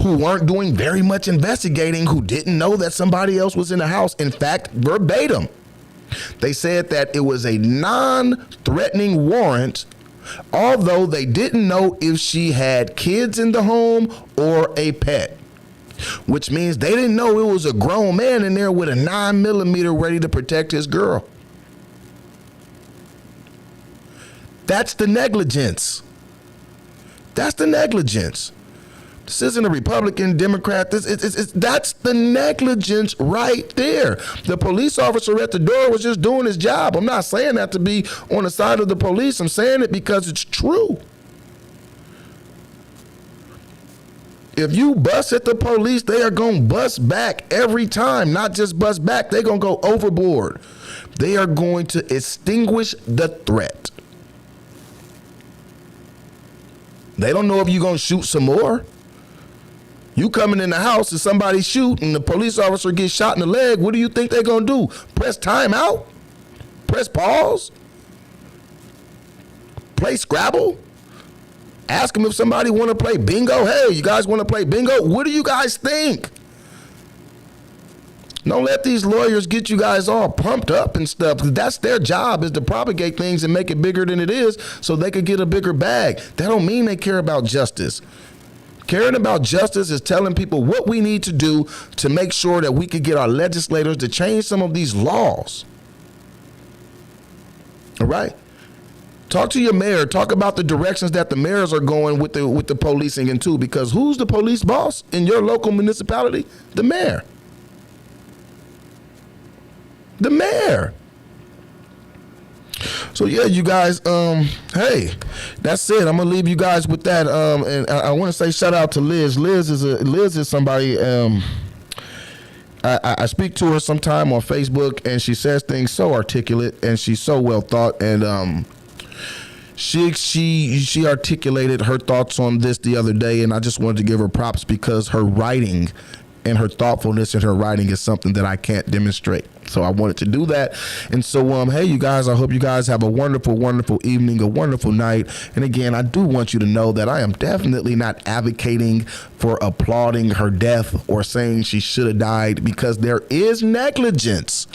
who weren't doing very much investigating, who didn't know that somebody else was in the house. In fact, verbatim, they said that it was a non-threatening warrant, although they didn't know if she had kids in the home or a pet, which means they didn't know it was a grown man in there with a 9mm ready to protect his girl. That's the negligence. That's the negligence. This isn't a Republican, Democrat. That's the negligence right there. The police officer at the door was just doing his job. I'm not saying that to be on the side of the police. I'm saying it because it's true. If you bust at the police, they are going to bust back every time. Not just bust back, they're going to go overboard. They are going to extinguish the threat. They don't know if you're going to shoot some more. You coming in the house and somebody shoot and the police officer gets shot in the leg, what do you think they're going to do? Press time out? Press pause? Play Scrabble? Ask them if somebody want to play bingo. Hey, you guys want to play bingo? What do you guys think? Don't let these lawyers get you guys all pumped up and stuff. That's their job, is to propagate things and make it bigger than it is so they could get a bigger bag. That don't mean they care about justice. Caring about justice is telling people what we need to do to make sure that we could get our legislators to change some of these laws. All right? Talk to your mayor. Talk about the directions that the mayors are going with the policing and too, because who's the police boss in your local municipality? The mayor. The mayor. So yeah, you guys, hey, that's it. I'm gonna leave you guys with that. And I want to say shout out to Liz. Liz is somebody. I speak to her sometime on Facebook, and she says things so articulate, and she's so well thought. And she articulated her thoughts on this the other day, and I just wanted to give her props because her writing and her thoughtfulness in her writing is something that I can't demonstrate. So I wanted to do that. And so, hey, you guys, I hope you guys have a wonderful, wonderful evening, a wonderful night. And again, I do want you to know that I am definitely not advocating for applauding her death or saying she should have died, because there is negligence.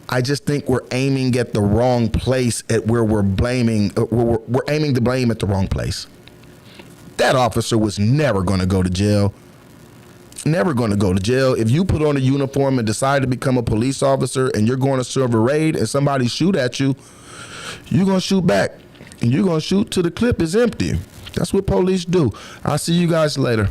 I just think we're aiming at the wrong place at where we're blaming. We're aiming the blame at the wrong place. That officer was never going to go to jail. Never going to go to jail. If you put on a uniform and decide to become a police officer and you're going to serve a raid and somebody shoot at you, you're going to shoot back. And you're going to shoot till the clip is empty. That's what police do. I'll see you guys later.